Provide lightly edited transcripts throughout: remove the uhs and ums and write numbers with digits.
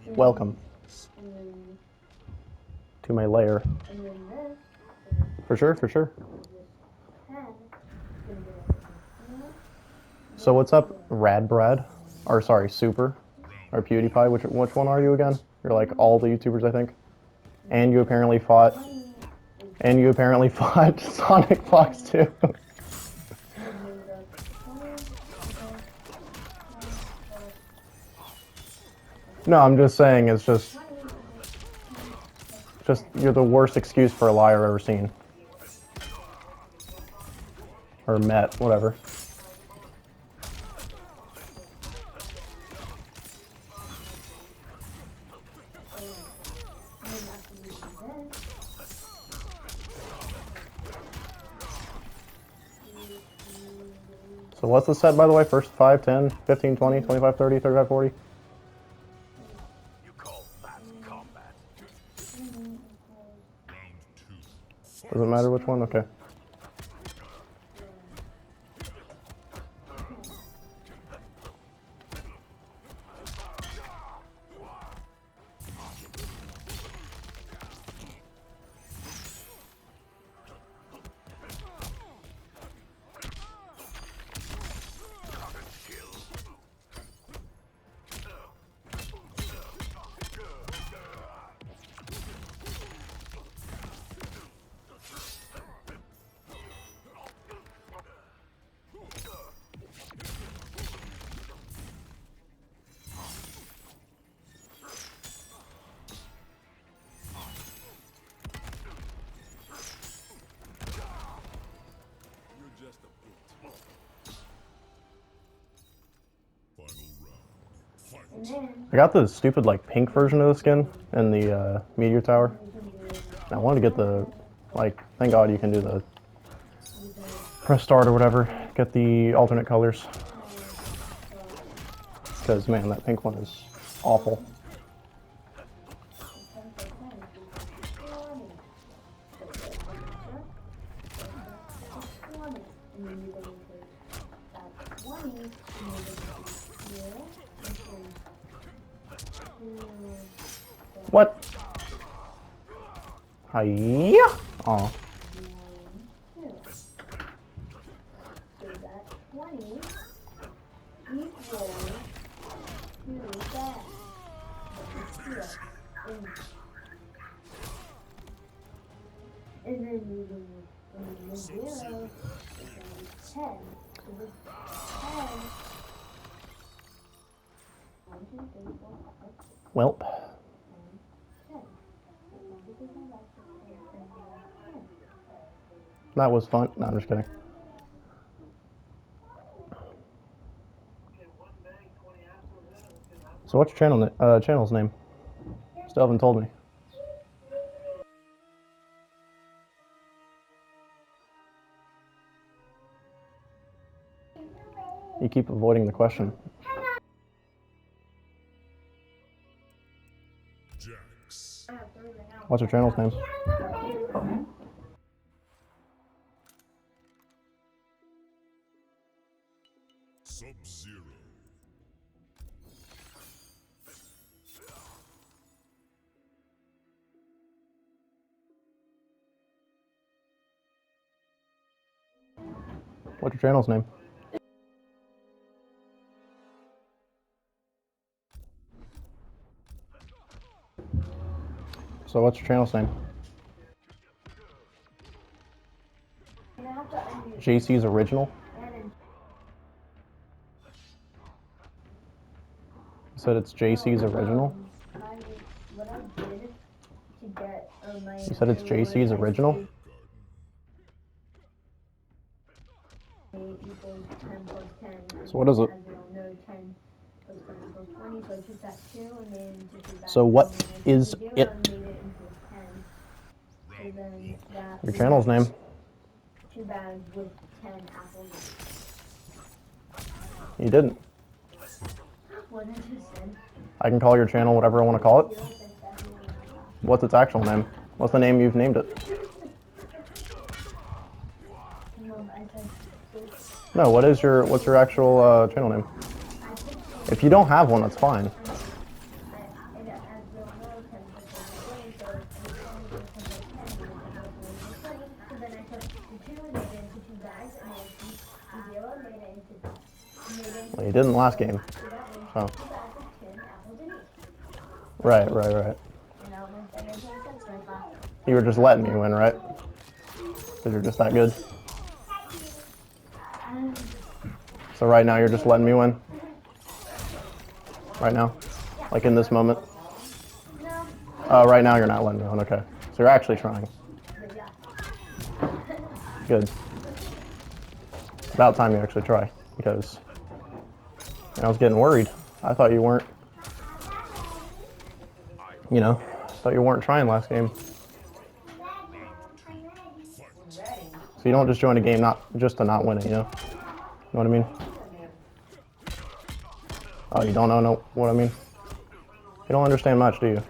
Welcome to my lair. For sure, for sure. So what's up, Rad Brad? Or sorry, Super. Or PewDiePie, which one are you again? You're like all the YouTubers, I think. And you apparently fought Sonic Fox too. No, I'm just saying it's just you're the worst excuse for a liar I've ever seen. Or met, whatever. So what's the set, by the way? First 5, 10, 15, 20, 25, 30, 35, 40? You call that combat? Doesn't matter which one? Okay. I got the stupid like pink version of the skin in the meteor tower. And I wanted to get the thank God you can do the press start or whatever. Get the alternate colors. Because man, that pink one is awful. What? Hiya! Aw. Welp. That was fun. No, I'm just kidding. So what's your channel's name? Still haven't told me. You keep avoiding the question. What's your channel's name? What's your channel's name? So what's your channel's name? JC's Original? You said it's JC's Original? You said it's JC's Original? So what is it? So what is it? Your channel's name? You didn't. I can call your channel whatever I want to call it. What's its actual name? What's the name you've named it? No, what's your actual channel name? If you don't have one, that's fine. Well, you didn't last game. So. Right. You were just letting me win, right? Because you're just that good. So right now you're just letting me win? Right now? Like in this moment? Right now you're not letting me win, okay. So you're actually trying. Good. About time you actually try, because I was getting worried. I thought you weren't, you know, thought you weren't trying last game. So you don't just join a game just to not win it, you know? You know what I mean? Oh, you don't know what I mean? You don't understand much, do you?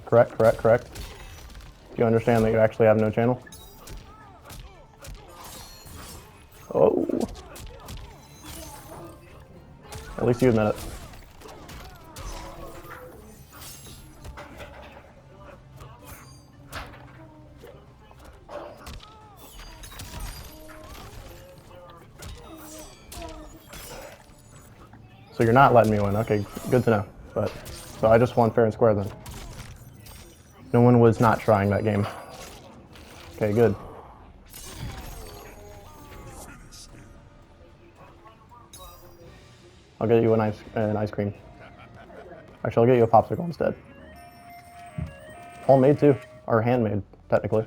Correct. Do you understand that you actually have no channel? Oh. At least you admit it. So you're not letting me win. Okay, good to know. So I just won fair and square then. No one was not trying that game. Okay, good. I'll get you an ice cream. Actually, I'll get you a popsicle instead. Homemade too, or handmade, technically.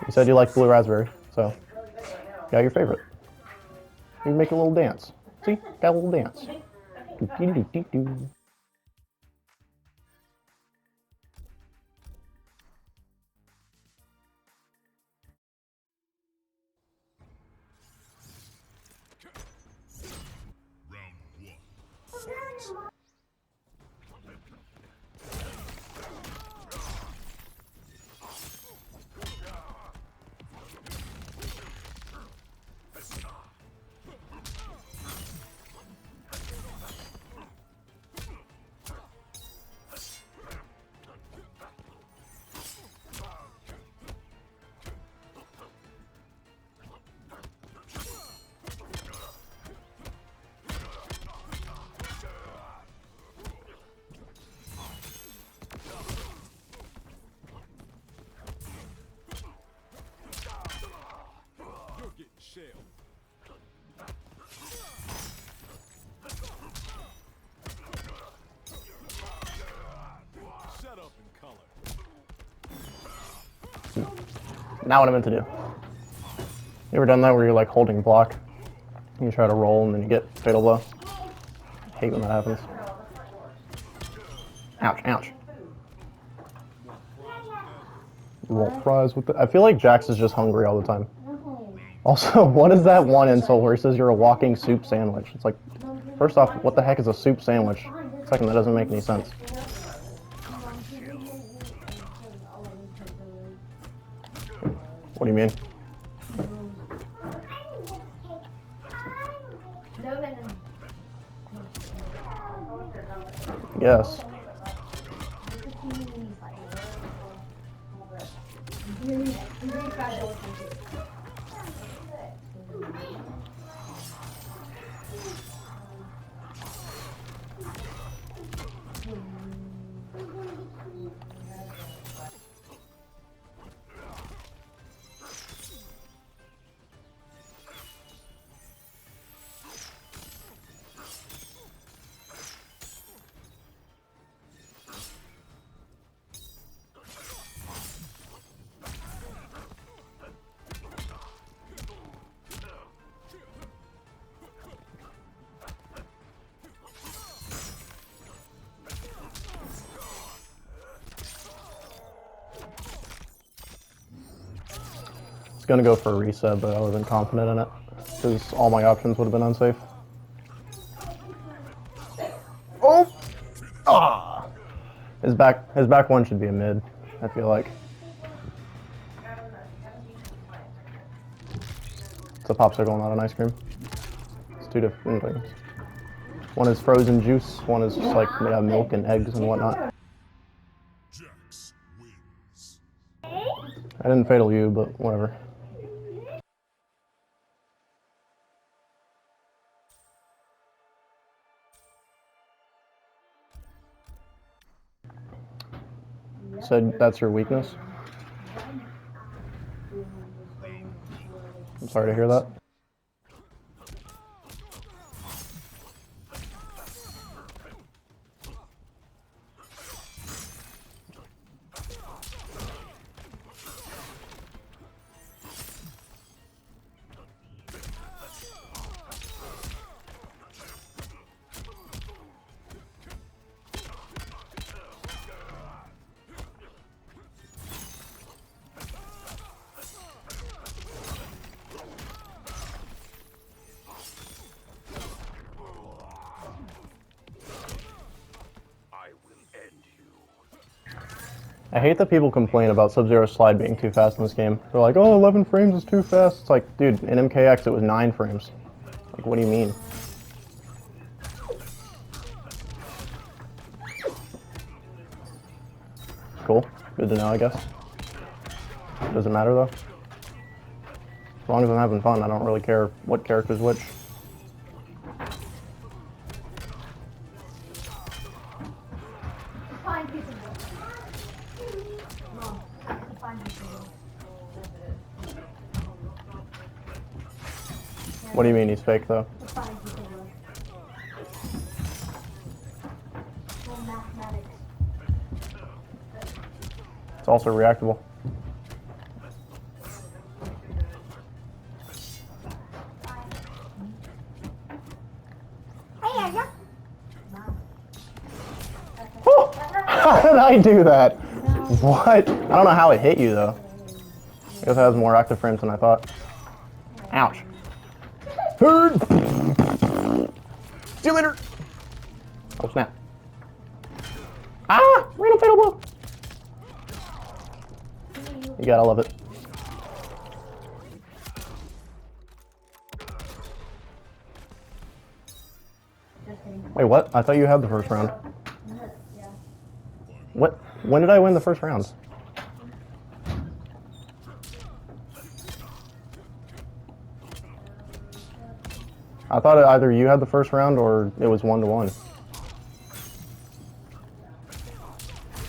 You said you liked blue raspberry, so got your favorite. You make a little dance. See? Got a little dance. Do-do-do-do-do. Now what I meant to do. You ever done that where you're like holding block? You try to roll and then you get fatal blow? I hate when that happens. Ouch. Roll fries with I feel like Jax is just hungry all the time. Also, what is that one insult where he says you're a walking soup sandwich? It's like, first off, what the heck is a soup sandwich? Second, that doesn't make any sense. What do you mean? Yes. Gonna go for a reset, but I wasn't confident in it because all my options would have been unsafe. Oh! Ah! His back one should be a mid, I feel like. It's a popsicle, not an ice cream. It's two different things. One is frozen juice, one is just like made out of milk and eggs and whatnot. Jax wins. I didn't fatal you, but whatever. So that's your weakness? I'm sorry to hear that. I hate that people complain about Sub-Zero's slide being too fast in this game. They're like, oh, 11 frames is too fast. It's like, dude, in MKX it was 9 frames. Like, what do you mean? Cool. Good to know, I guess. Doesn't matter, though. As long as I'm having fun, I don't really care what character's which. What do you mean he's fake, though? It's also reactable. How did I do that? What? I don't know how it hit you, though. I guess it has more active frames than I thought. Ouch. See you later. Oh, snap. Ah! Random fatal blow. You gotta love it. Wait, what? I thought you had the first round. What? When did I win the first round? I thought either you had the first round or it was 1-1.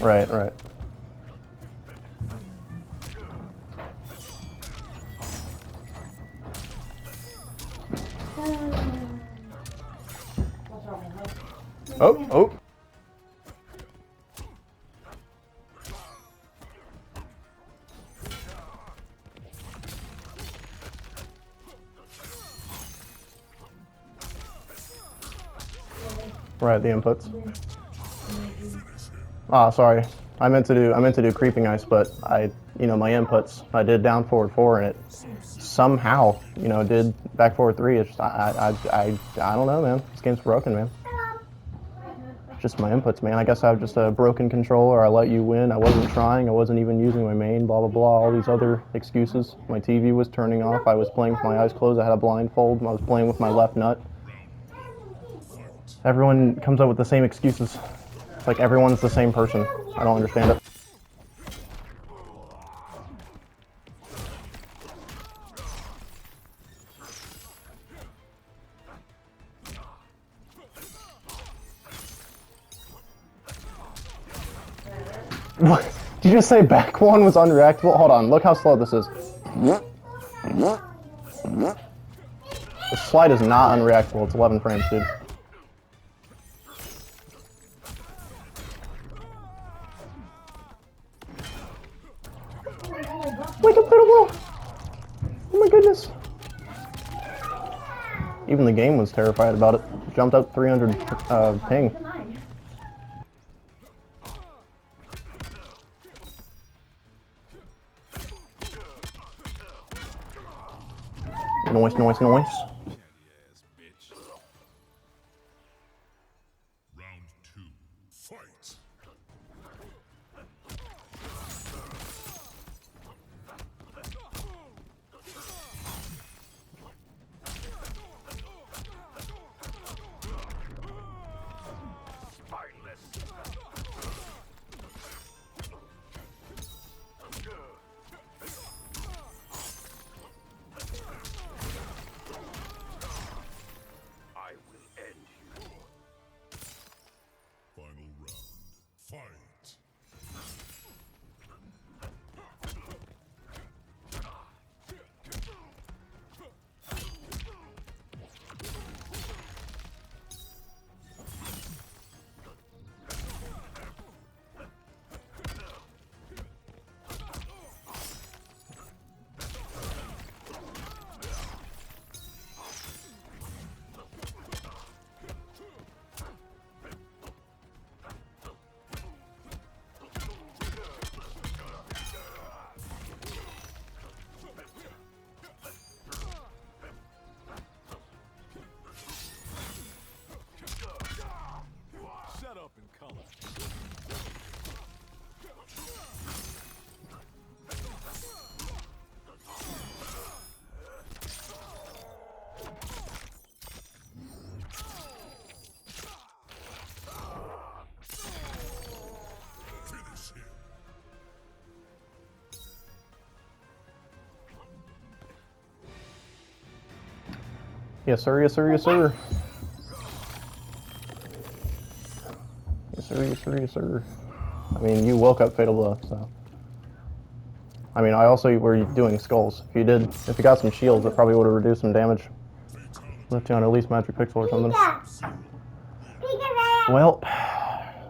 Right, right. Oh, oh. Right, the inputs. Ah, sorry. I meant to do creeping ice, but my inputs. I did down forward 4, and it somehow, did back forward 3. It's just, I don't know, man. This game's broken, man. Just my inputs, man. I guess I have just a broken controller. I let you win. I wasn't trying. I wasn't even using my main. Blah blah blah. All these other excuses. My TV was turning off. I was playing with my eyes closed. I had a blindfold. I was playing with my left nut. Everyone comes up with the same excuses. It's like everyone's the same person. I don't understand it. What? Did you just say back one was unreactable? Hold on, look how slow this is. The slide is not unreactable. It's 11 frames, dude. Wake up, little bro! Oh my goodness! Even the game was terrified about it. Jumped up 300 ping. Noise, noise, noise. Round 2, fight. Finish him. Yes, sir. Yes, sir. Yes, sir. Yes, sir. Yes, sir. Yes, sir. I mean, you woke up Fatal Blow, so. I mean, I also were doing skulls. If you got some shields, it probably would have reduced some damage. Left you on at least Magic Pixel or something. Well,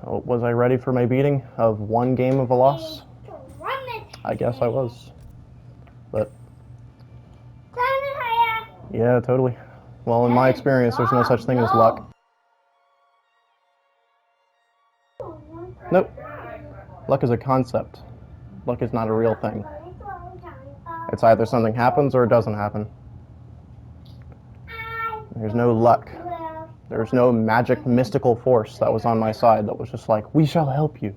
was I ready for my beating of one game of a loss? I guess I was. But. Yeah, totally. Well, in my experience, there's no such thing as luck. Nope. Luck is a concept. Luck is not a real thing. It's either something happens or it doesn't happen. There's no luck. There's no magic mystical force that was on my side that was just like, we shall help you.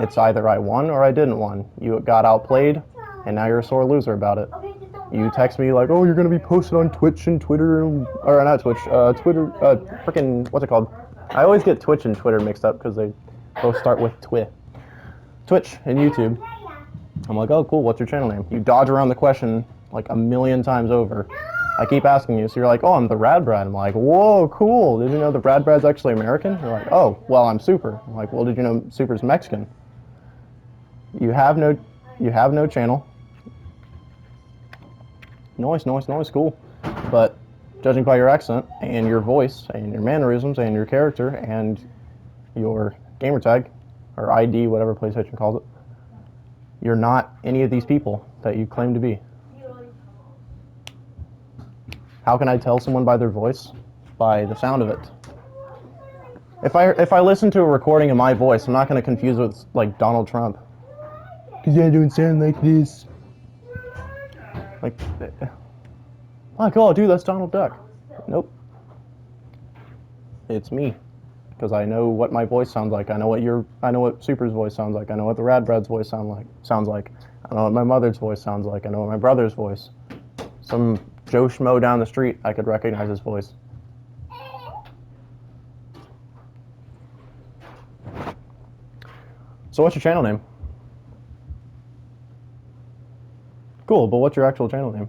It's either I won or I didn't win. You got outplayed, and now you're a sore loser about it. You text me like, oh, you're going to be posted on Twitch and Twitter, or not Twitch, Twitter, frickin', what's it called? I always get Twitch and Twitter mixed up because they both start with Twitch and YouTube. I'm like, oh, cool, what's your channel name? You dodge around the question like a million times over. I keep asking you, so you're like, oh, I'm the Rad Brad. I'm like, whoa, cool. Did you know the Rad Brad's actually American? You're like, oh, well, I'm Super. I'm like, well, did you know Super's Mexican? You have no channel. Noise, cool. But judging by your accent and your voice and your mannerisms and your character and your gamer tag, or ID, whatever PlayStation calls it, you're not any of these people that you claim to be. How can I tell someone by their voice? By the sound of it. If I listen to a recording of my voice, I'm not going to confuse it with like Donald Trump. Because I don't sound like this. Like, oh, dude, that's Donald Duck. Nope. It's me. Because I know what my voice sounds like. I know what Super's voice sounds like. I know what the Rad Brad's voice sounds like. I know what my mother's voice sounds like. I know what my brother's voice. Some Joe Schmo down the street, I could recognize his voice. So what's your channel name? Cool, but what's your actual channel name?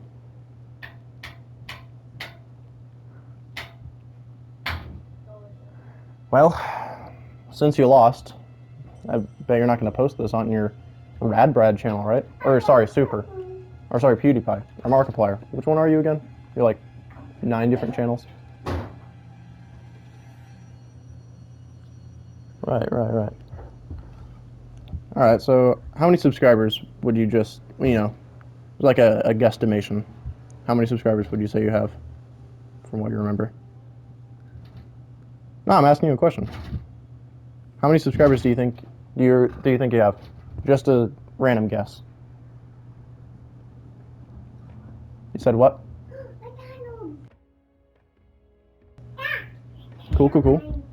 Well, since you lost, I bet you're not going to post this on your Rad Brad channel, right? Or sorry, Super. Or sorry, PewDiePie. Or Markiplier. Which one are you again? You're like 9 different channels. Right. Alright, so how many subscribers would you just, like a guesstimation? How many subscribers would you say you have, from what you remember? No, I'm asking you a question. How many subscribers do you think you have? Just a random guess. You said what? Cool.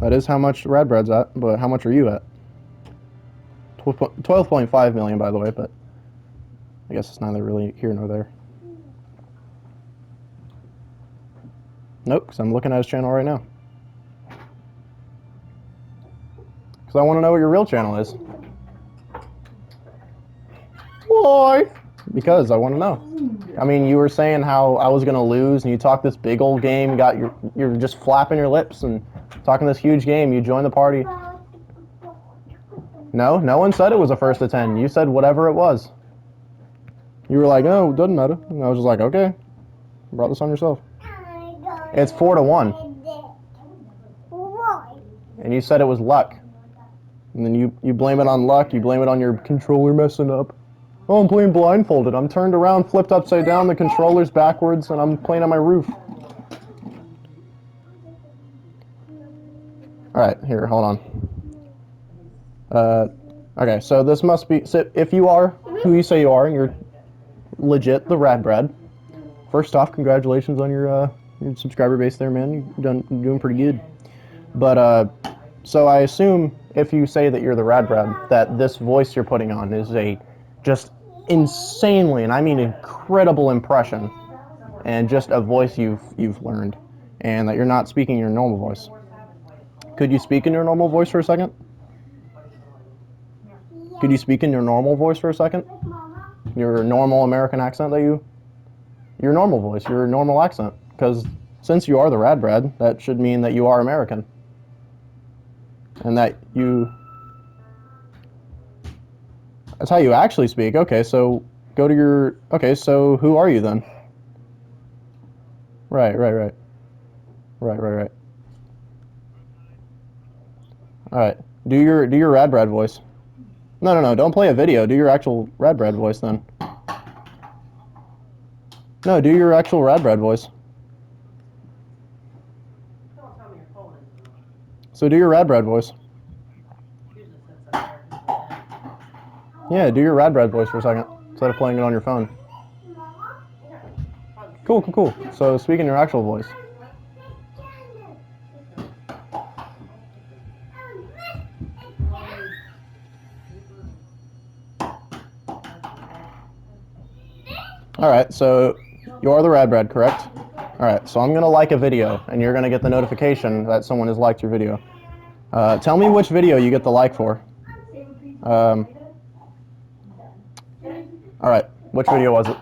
That is how much Rad Brad's at, but how much are you at? 12.5 million, by the way, but I guess it's neither really here nor there. Nope, because I'm looking at his channel right now. Because I want to know what your real channel is. Why? Because I want to know. I mean, you were saying how I was going to lose, and you talked this big old game, you're just flapping your lips and talking this huge game, you joined the party. No one said it was a first to 10. You said whatever it was. You were like, oh, it doesn't matter. And I was just like, okay. You brought this on yourself. It's 4-1. And you said it was luck. And then you blame it on luck, you blame it on your controller messing up. Oh, I'm playing blindfolded. I'm turned around, flipped upside down, the controller's backwards, and I'm playing on my roof. Alright, here, hold on. Okay, so this must be... So if you are who you say you are, and you're legit the Rad Brad, first off, congratulations on your Your subscriber base there, man. You're doing pretty good. But so I assume if you say that you're the Rad Brad, that this voice you're putting on is a just insanely, and I mean incredible impression, and just a voice you've learned, and that you're not speaking your normal voice. Could you speak in your normal voice for a second? Could you speak in your normal voice for a second? Your normal American accent that your normal voice, your normal accent. Because since you are the Rad Brad, that should mean that you are American. And that you... That's how you actually speak. Okay, so go to your... Okay, so who are you then? Right. Alright. Do your Rad Brad voice. No, don't play a video. Do your actual Rad Brad voice then. No, do your actual Rad Brad voice. So do your Rad Brad voice. Yeah, do your Rad Brad voice for a second, instead of playing it on your phone. Cool. So speak in your actual voice. Alright, so you are the Rad Brad, correct? Alright, so I'm going to like a video, and you're going to get the notification that someone has liked your video. Tell me which video you get the like for. Alright, which video was it?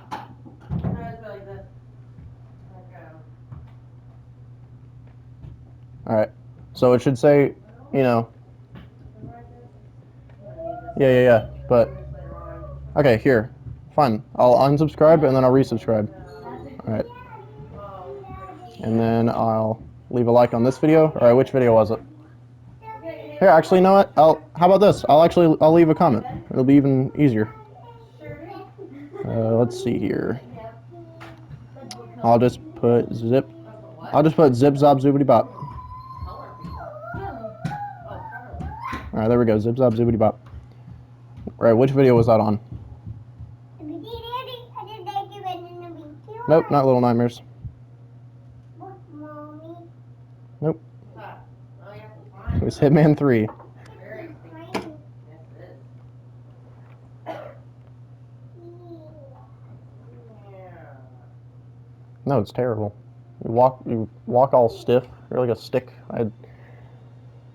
Alright, so it should say, you know... Yeah, but... Okay, here. Fine. I'll unsubscribe and then I'll resubscribe. Alright. And then I'll leave a like on this video. Alright, which video was it? Here, actually, you know what? How about this? I'll leave a comment. It'll be even easier. Let's see here. I'll just put zip zob zoobity bop. Alright, there we go. Zip zob zoobity bop. Alright, which video was that on? Nope, not Little Nightmares. Nope. It was Hitman 3. No, it's terrible. You walk all stiff. You're like a stick.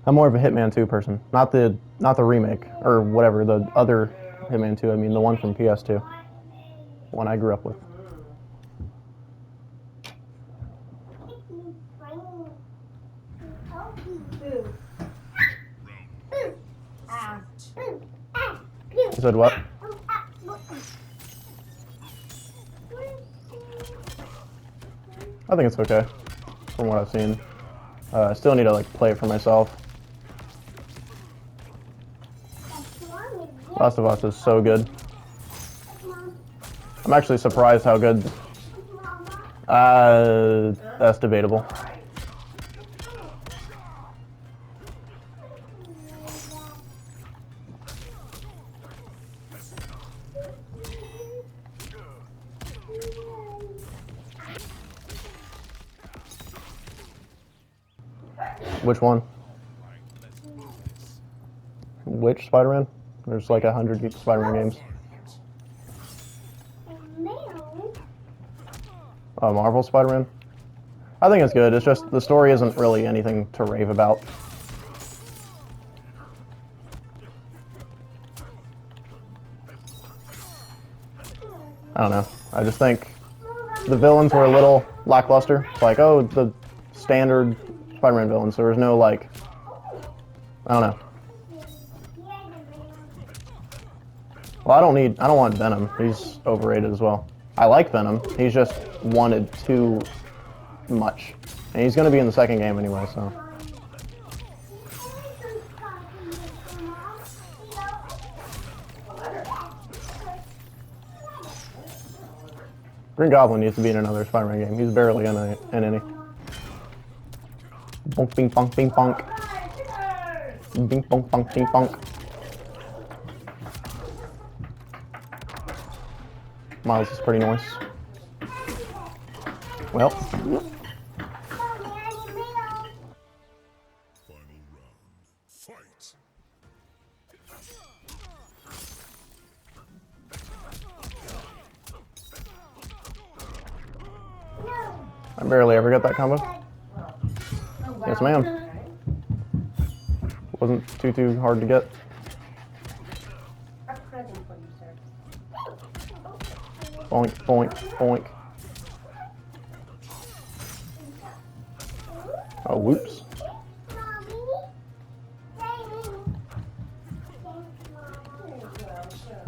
I'm more of a Hitman 2 person. Not the remake or whatever, the other Hitman 2. I mean the one from PS2. One I grew up with. You said what? I think it's okay, from what I've seen. I still need to like play it for myself. Last of Us is so good. I'm actually surprised how good. That's debatable. Which one? Which Spider-Man? There's like 100 Spider-Man games. Marvel Spider-Man? I think it's good. It's just the story isn't really anything to rave about. I don't know. I just think the villains were a little lackluster. It's like, oh, the standard Spider-Man villains. There was no, like, I don't know. Well, I don't want Venom. He's overrated as well. I like Venom. He's just wanted too much. And he's going to be in the second game anyway, so. Green Goblin needs to be in another Spider-Man game. He's barely in any. Bonk, bing, bonk, bing, bonk. Bing, bonk, bonk, bing, bonk. Miles is pretty nice. Well, Barely ever get that combo. Yes, ma'am. Wasn't too hard to get. Boink, boink, boink. Oh, whoops.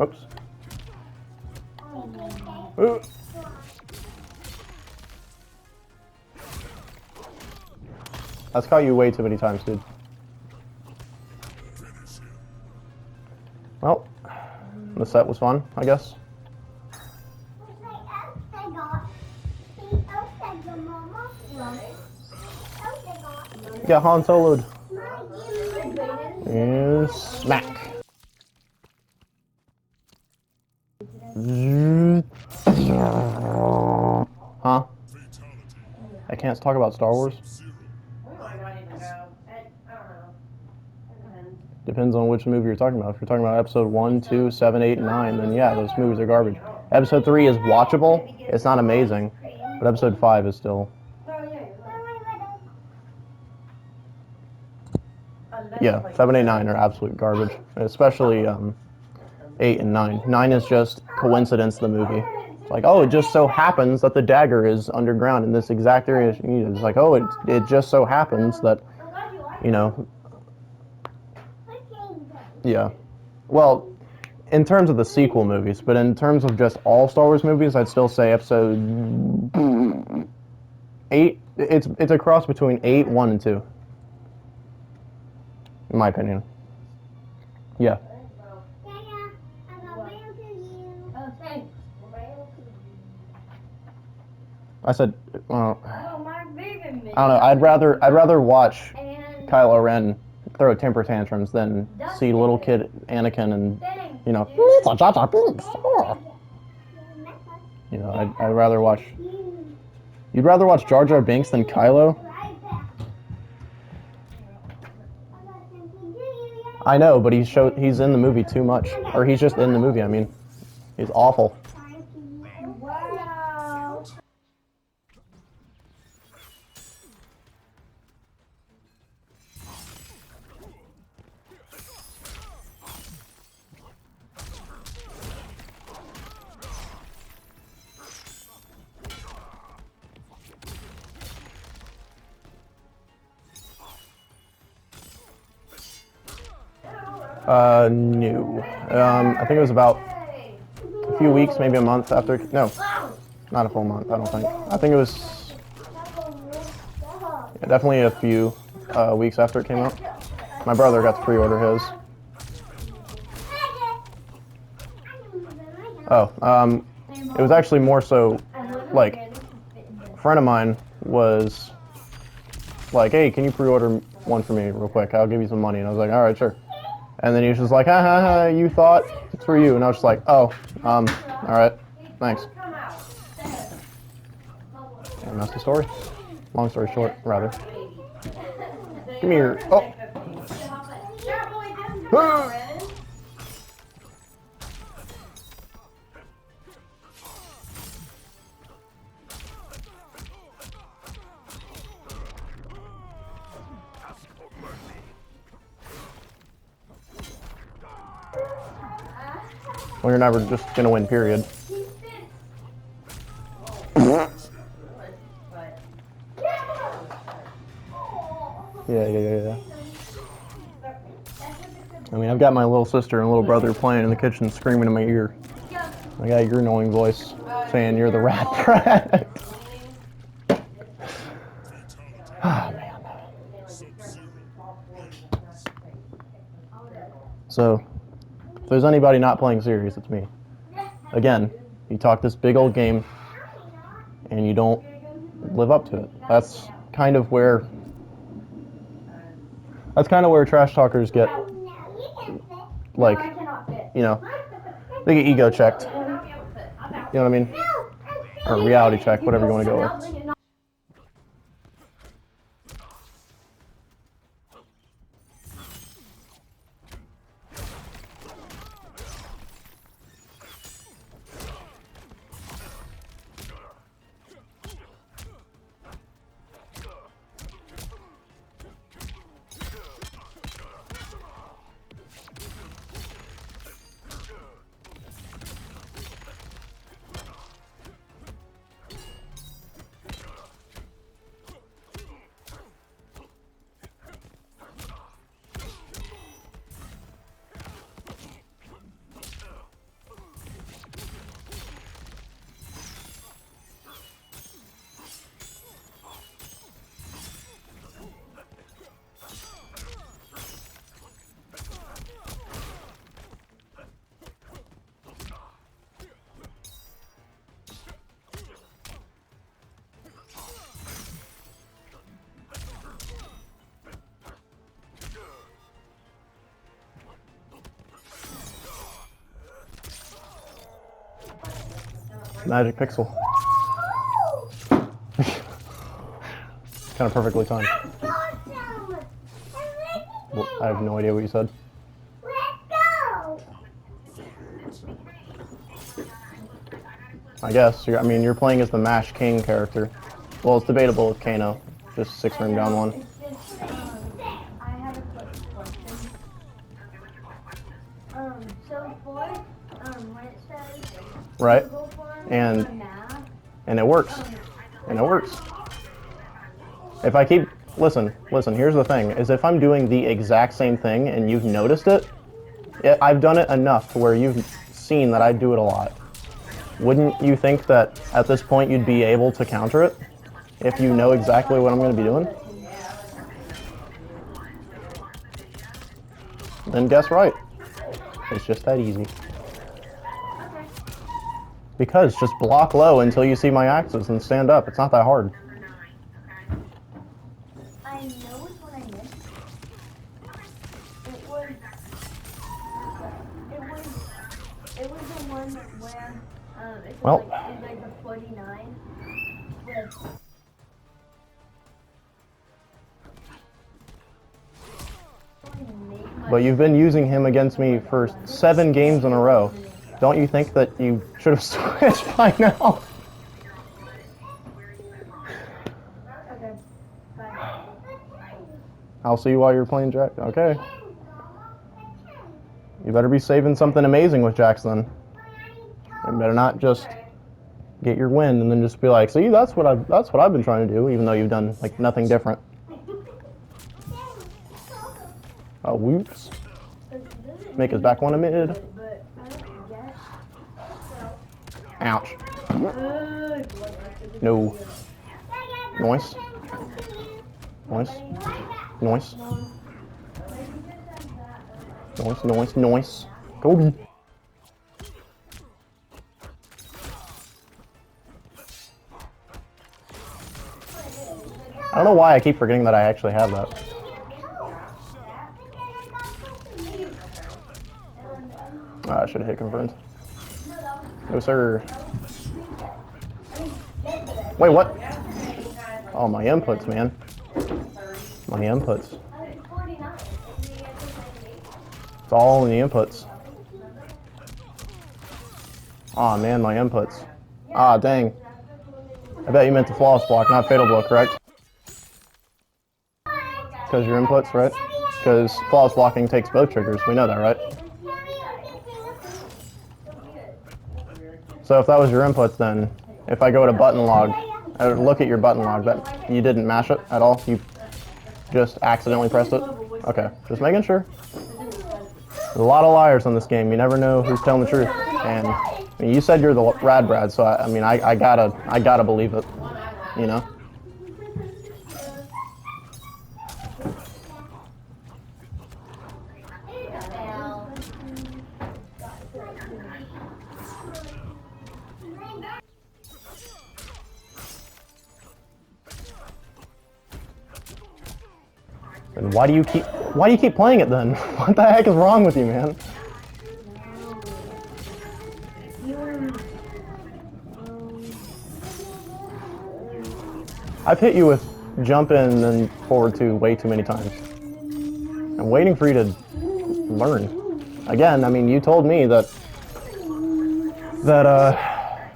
Oops. Ooh. That's caught you way too many times, dude. Well, the set was fun, I guess. Got Han Solo'd. And smack. Huh? I can't talk about Star Wars. Depends on which movie you're talking about. If you're talking about episode 1, 2, 7, 8, and 9, then yeah, those movies are garbage. Episode 3 is watchable. It's not amazing. But episode 5 is still... Yeah, 7, 8, 9 are absolute garbage. Especially 8 and 9. 9 is just coincidence, the movie. It's like, oh, it just so happens that the dagger is underground in this exact area. It's like, oh, it just so happens that, you know... Yeah. Well, in terms of the sequel movies, but in terms of just all Star Wars movies, I'd still say episode 8, it's a cross between 8, 1, and 2. In my opinion. Yeah. I said, well, I don't know. I'd rather watch Kylo Ren throw temper tantrums than see little kid Anakin and, you know, I'd rather watch. You'd rather watch Jar Jar Binks than Kylo? I know, but he's in the movie too much, or he's just in the movie. I mean, he's awful. No. I think it was about a few weeks, maybe a month after. No, not a full month, I don't think. I think it was definitely a few weeks after it came out. My brother got to pre-order his. Oh, it was actually more so, like, a friend of mine was like, hey, can you pre-order one for me real quick? I'll give you some money. And I was like, all right, sure. And then he was just like, ha ha ha, you thought it's for you. And I was just like, oh, all right, thanks. And that's the story. Long story short, rather. Give me your, oh. Well, you're never just gonna win, period. Yeah. I mean, I've got my little sister and little brother playing in the kitchen, screaming in my ear. I got your annoying voice saying you're the rat brat. Ah, man. So, if there's anybody not playing serious, it's me. Again, you talk this big old game, and you don't live up to it. That's kind of where trash talkers get, like, you know, they get ego checked. You know what I mean? Or reality check, whatever you want to go with. Magic pixel. Kind of perfectly timed. Well, I have no idea what you said. I guess. I mean, you're playing as the Mash King character. Well, it's debatable with Kano. Just 6 ring down 1. I have a quick question. So for when it says Right? Google Forms And on math, it works. And it works. If I keep listen, here's the thing, is if I'm doing the exact same thing and you've noticed it, I've done it enough to where you've seen that I do it a lot. Wouldn't you think that at this point you'd be able to counter it? If you know exactly what I'm going to be doing? Then guess right. It's just that easy. Because just block low until you see my axes and stand up. It's not that hard. I know which one I missed. It was the one where it's Well. like the 49 with. But you've been using him against me for 7 games in a row. Don't you think that you should have switched by now? Okay. Bye. I'll see you while you're playing Jack. Okay. You better be saving something amazing with Jax then. You better not just get your win and then just be like, see, that's what I've been trying to do, even though you've done like nothing different. Oh, whoops. Make his back one a mid. Ouch. No. Noise. Noise. Noise. Noise, noise, noise. Kobe. I don't know why I keep forgetting that I actually have that. I should have hit confirmed. No, sir. Wait, what? Oh, my inputs, man. My inputs. It's all in the inputs. Aw, man, my inputs. Ah, dang. I bet you meant the flawless block, not fatal blow, correct? Because your inputs, right? Because flawless blocking takes both triggers. We know that, right? So if that was your inputs, then if I go to button log, I would look at your button log, that you didn't mash it at all? You just accidentally pressed it? Okay, just making sure. There's a lot of liars in this game. You never know who's telling the truth. And I mean, you said you're the Rad Brad, so I mean, I gotta believe it, you know? And why do you keep playing it then? What the heck is wrong with you, man? I've hit you with jump in and forward 2 way too many times. I'm waiting for you to learn. Again, I mean, you told me that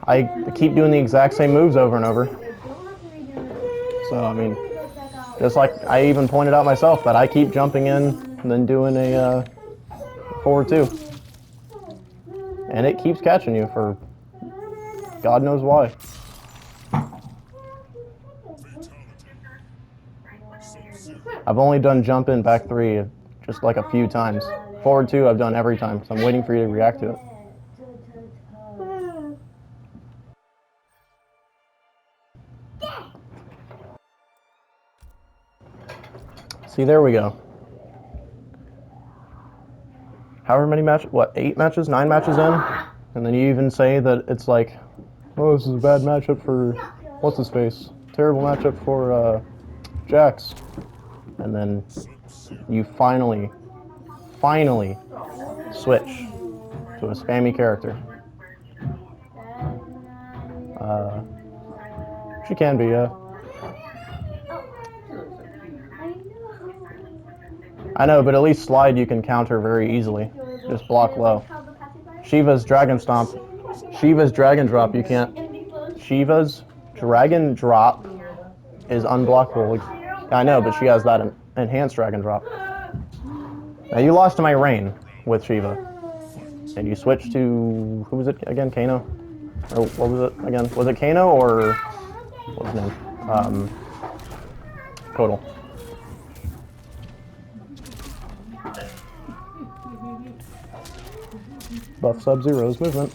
I keep doing the exact same moves over and over. So, I mean, just like I even pointed out myself that I keep jumping in and then doing a forward 2. And it keeps catching you for God knows why. I've only done jump in back 3 just like a few times. Forward 2 I've done every time, so I'm waiting for you to react to it. See, there we go. However many matches, what, 8 matches, 9 matches in? And then you even say that it's like, oh, this is a bad matchup for, what's his face? Terrible matchup for, Jax. And then you finally switch to a spammy character. She can be, yeah. I know, but at least slide you can counter very easily. Just block low. Shiva's Dragon Stomp. Shiva's Dragon Drop, you can't. Shiva's Dragon Drop is unblockable. I know, but she has that enhanced Dragon Drop. Now you lost to my Rain with Shiva. And you switched to, who was it again, Kano? Or what was it again? Was it Kano or, what was his name? Kotal. Buff Sub-Zero's movement.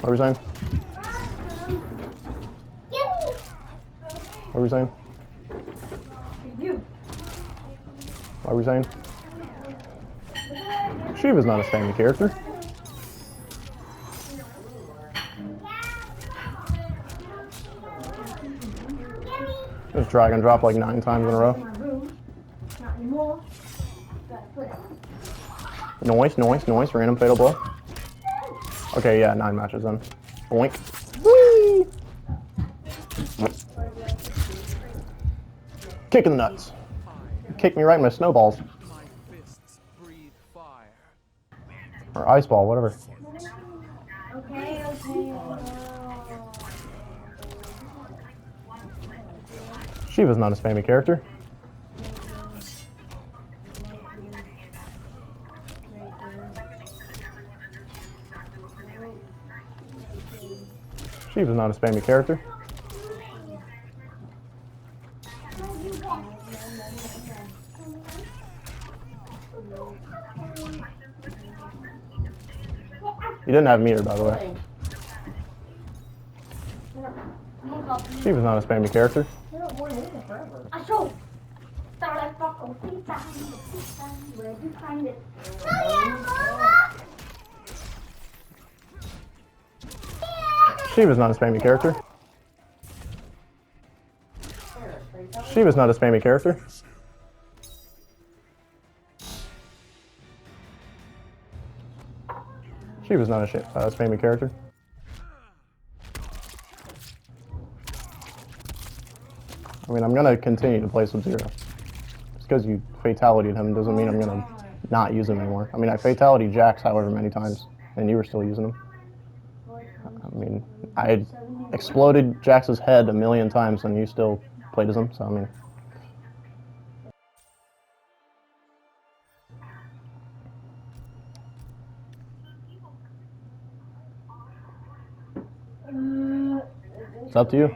What were we saying? What were we saying? What were we saying? Shiva's not a spammy character. Just drag and drop like 9 times in a row. Noise, noise, noise, random fatal blow. Okay, yeah, 9 matches then. Boink. Whee! Kick in the nuts. Kick me right in my snowballs. Or ice ball, whatever. Okay. Shiva's not a spammy character. Shiva's not a spammy character. You didn't have meter, by the way. Shiva's not a spammy character. Shiva's not a spammy character. Shiva's not a spammy character. Shiva's not a spammy character. I mean, I'm gonna continue to play Sub-Zero. Just because you fatality'd him doesn't mean I'm gonna not use him anymore. I mean, I fatality Jax however many times, and you were still using him. I mean, I exploded Jax's head 1,000,000 times, and you still played as him, so I mean... It's up to you.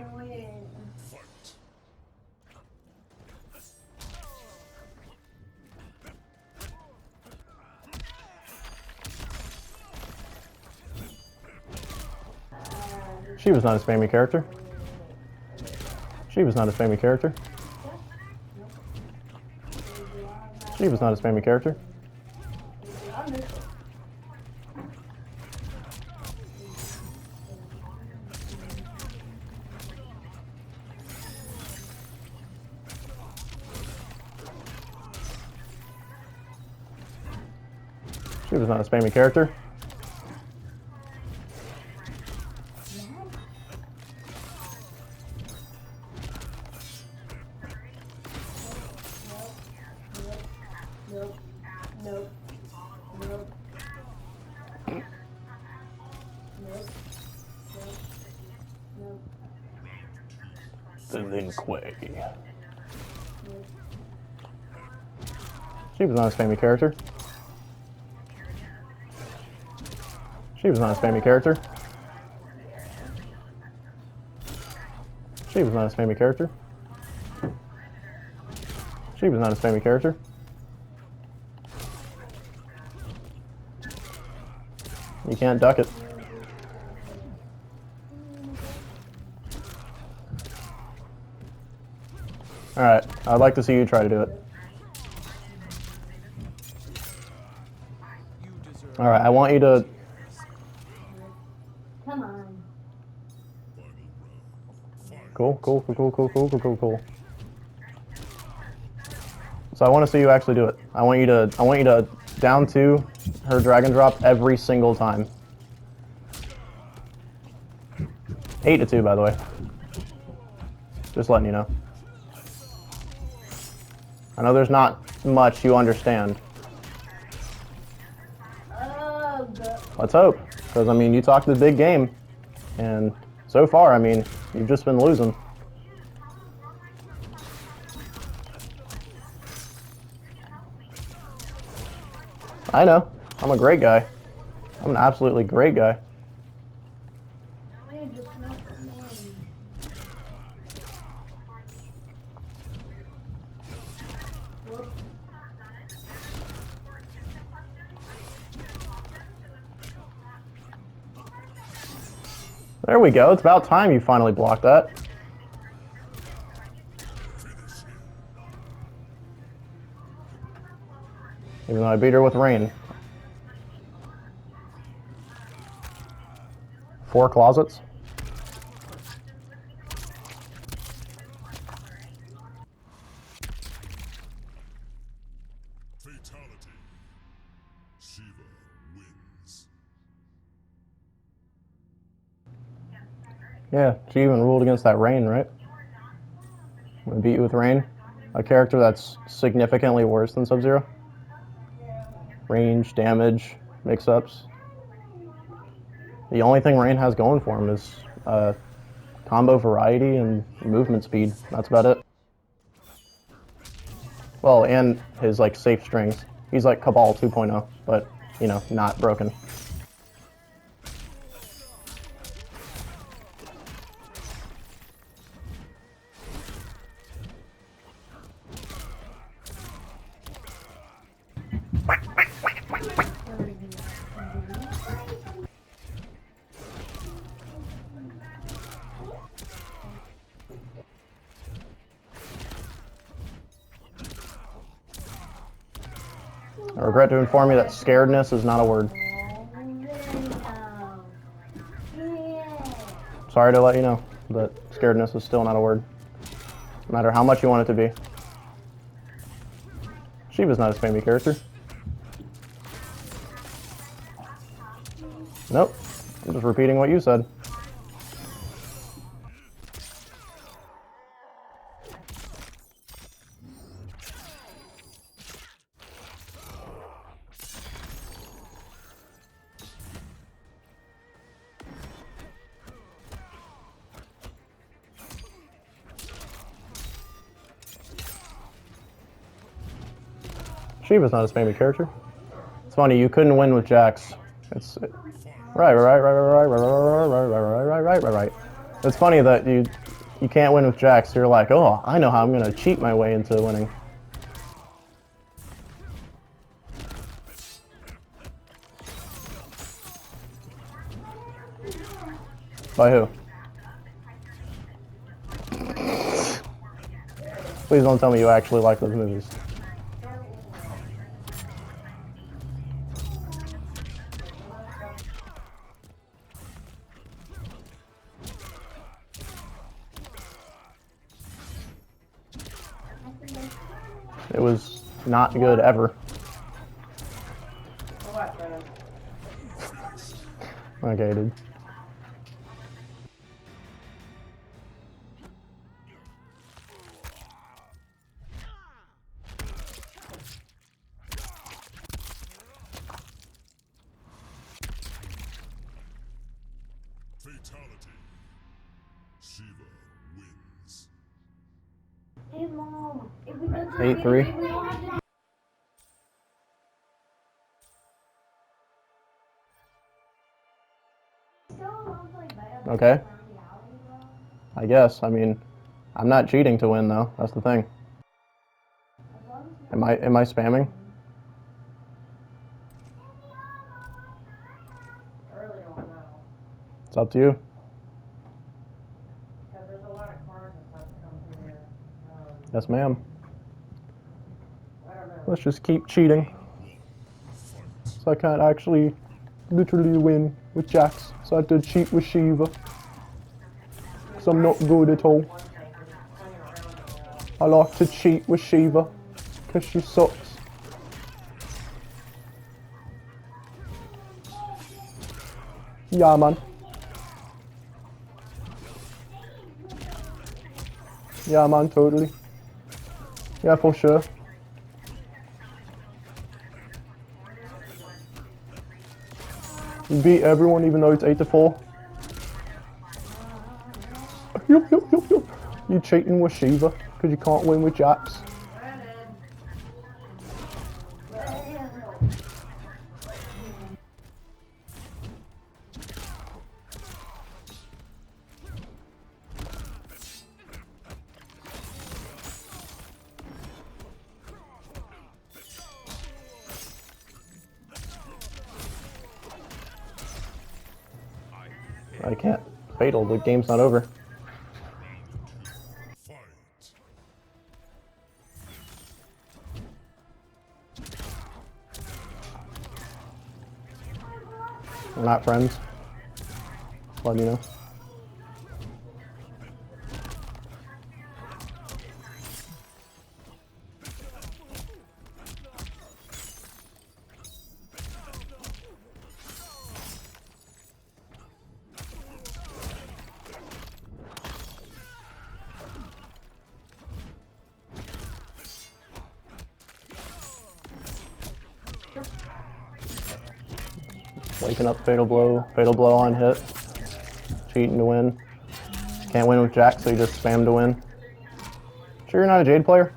She was not a spammy character. She was not a spammy character. She was not a spammy character. She was not a spammy character. Delinquay. She was not a spammy character. She was not a spammy character. She was not a spammy character. She was not a spammy character. You can't duck it. Alright, I'd like to see you try to do it. Alright, I want you to... Come on. Cool. So I want to see you actually do it. I want you to down 2, her dragon drop every single time. 8-2, by the way. Just letting you know. I know there's not much you understand. Let's hope. Because, I mean, you talked the big game. And so far, I mean, you've just been losing. I know. I'm a great guy. I'm an absolutely great guy. There we go. It's about time you finally blocked that. Even though I beat her with rain. 4 closets. Fatality. Shiva wins. Yeah, she even ruled against that rain, right? I'm gonna beat you with rain. A character that's significantly worse than Sub-Zero. Range, damage, mix-ups. The only thing Rain has going for him is combo variety and movement speed. That's about it. Well, and his like safe strings. He's like Cabal 2.0, but you know, not broken. I regret to inform you that scaredness is not a word. Sorry to let you know, but scaredness is still not a word. No matter how much you want it to be. Shiva's not a spammy character. Nope. I'm just repeating what you said. Shiva's not a spammy character. It's funny, you couldn't win with Jax. It's right. It's funny that you can't win with Jax. You're like, oh, I know how I'm gonna cheat my way into winning. By who? Please don't tell me you actually like those movies. It was not good ever. Okay, dude. Fatality. Shiva wins. Hey, Mom. If we go to 8-3. we don't have to. Okay. I guess. I mean, I'm not cheating to win though. That's the thing. Am I spamming? It's up to you. Yes, ma'am. Let's just keep cheating. So I can't actually literally win with Jax. So I had to cheat with Shiva. Because I'm not good at all. I like to cheat with Shiva. Because she sucks. Yeah, man. Yeah, man, totally. Yeah, for sure. You beat everyone even though it's 8-4. Yup, yup, yup, yup. You cheating with Shiva because you can't win with Jax. I can't. Fatal, the game's not over. Fight. We're not friends. Let you know. Waking up, fatal blow on hit. Cheating to win. Can't win with Jax, so you just spam to win. Sure you're not a Jade player?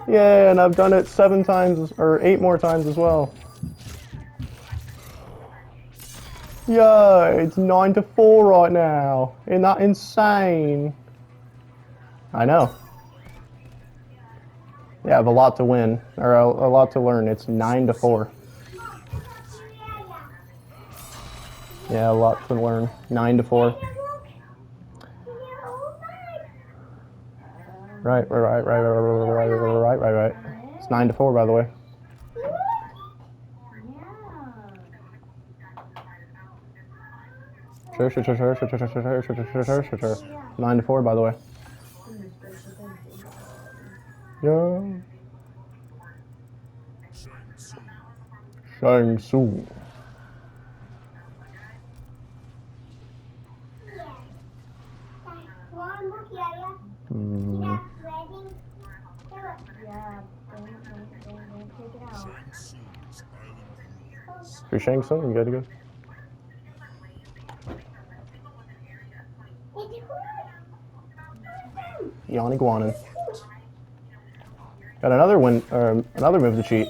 Yeah, and I've done it 7 times, or 8 more times as well. Yeah, it's 9-4 right now. Isn't that insane? I know. Yeah, I have a lot to win, or a lot to learn. It's 9-4. Yeah, a lot to learn. 9-4. Right. It's 9-4, by the way. Sure. 9-4, by the way. Yeah. Shang Tsung. If you're Shang Tsung, you gotta go. Yawn Iguanan. Got another win, another move to cheat.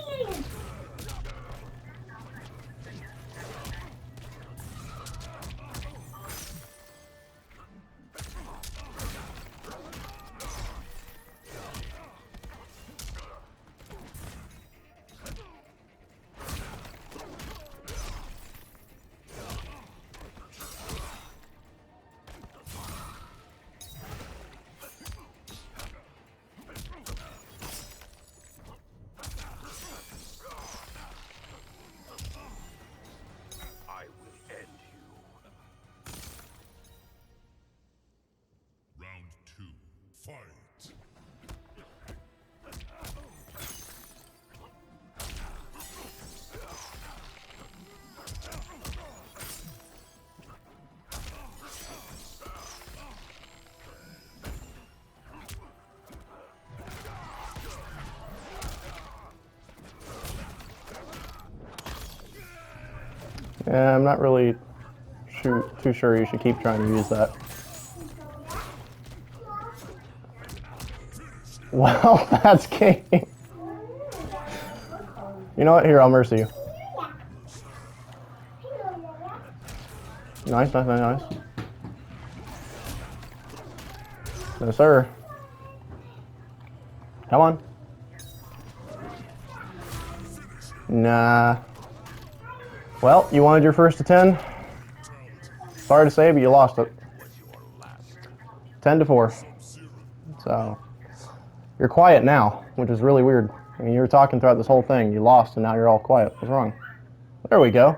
Round 2. Fight. Yeah, I'm not really too sure you should keep trying to use that. Well, that's game. You know what? Here, I'll mercy you. Nice. No, sir. Come on. Nah. Well, you wanted your first to 10. Sorry to say, but you lost it. 10-4. So, You're quiet now, which is really weird. I mean, you were talking throughout this whole thing. You lost, and now you're all quiet. What's wrong? There we go.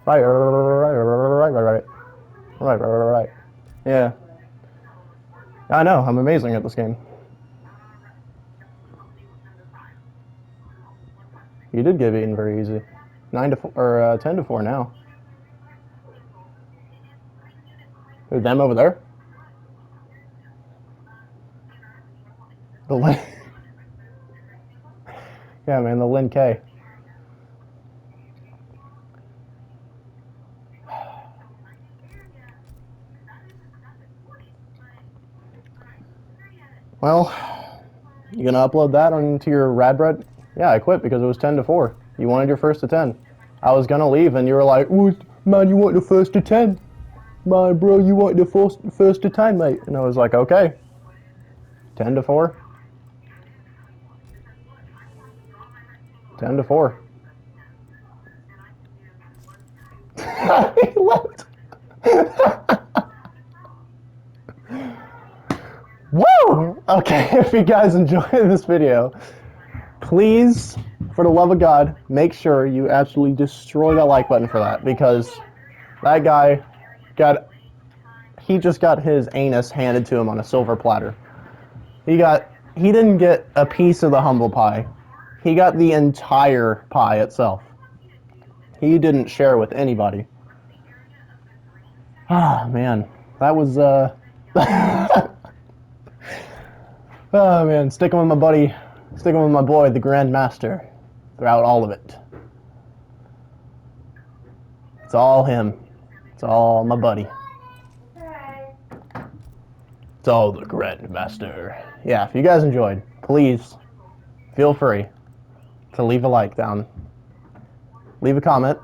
Right. Yeah. I know. I'm amazing at this game. You did get beaten very easy. 9-4 or 10-4 now. Who, them over there? The Lin. Yeah, man, the Lin K. Well, you gonna upload that onto your Radbread? Yeah, I quit because it was 10-4. You wanted your first to 10. I was gonna leave, and you were like, "Man, you want the first to 10? Man, bro, you want the first to 10, mate?" And I was like, "Okay, 10-4, 10-4." He left. Woo! Okay, if you guys enjoyed this video, please, for the love of God, make sure you absolutely destroy that like button for that, because that guy he just got his anus handed to him on a silver platter. He didn't get a piece of the humble pie. He got the entire pie itself. He didn't share with anybody. Ah, man. That was, oh, man. Sticking with my buddy, sticking with my boy, the Grandmaster, throughout all of it. It's all him. It's all my buddy. It's all the Grandmaster. Yeah, if you guys enjoyed, please feel free to leave a like down. Leave a comment.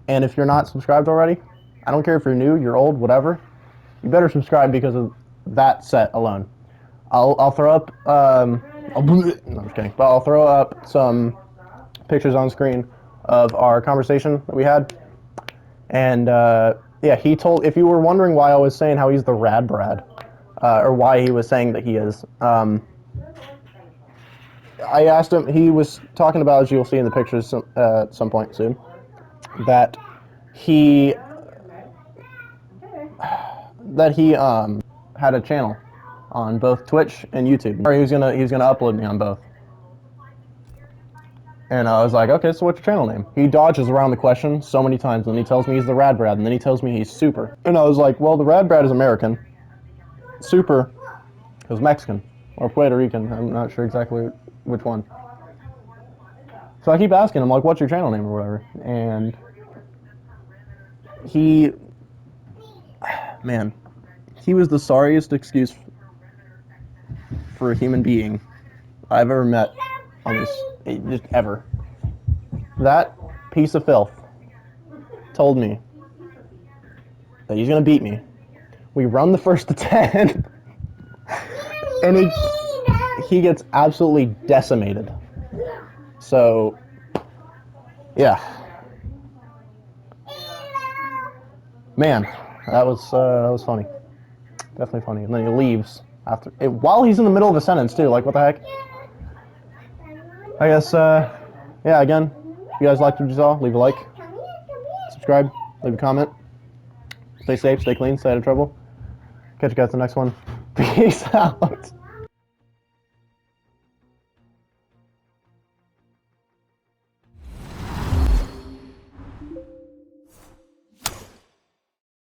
And if you're not subscribed already, I don't care if you're new, you're old, whatever, you better subscribe because of that set alone. I'll throw up, no, I'm just kidding, but I'll throw up some pictures on screen of our conversation that we had. And yeah, if you were wondering why I was saying how he's the Rad Brad, or why he was saying that he is, I asked him, he was talking about, as you'll see in the pictures at some point soon, that he had a channel on both Twitch and YouTube. Or he was gonna upload me on both. And I was like, okay, so what's your channel name? He dodges around the question so many times, and then he tells me he's the Rad Brad, and then he tells me he's Super. And I was like, well, the Rad Brad is American. Super is Mexican or Puerto Rican. I'm not sure exactly which one. So I keep asking him, like, what's your channel name or whatever? And he was the sorriest excuse for a human being I've ever met on this, just ever. That piece of filth told me that he's gonna beat me. We run the first to 10, and he gets absolutely decimated. So, yeah. Man, that was funny. Definitely funny. And then he leaves while he's in the middle of a sentence too. Like, what the heck? I guess, yeah. Again, if you guys liked what you saw, leave a like, subscribe, leave a comment. Stay safe, stay clean, stay out of trouble. Catch you guys in the next one. Peace out.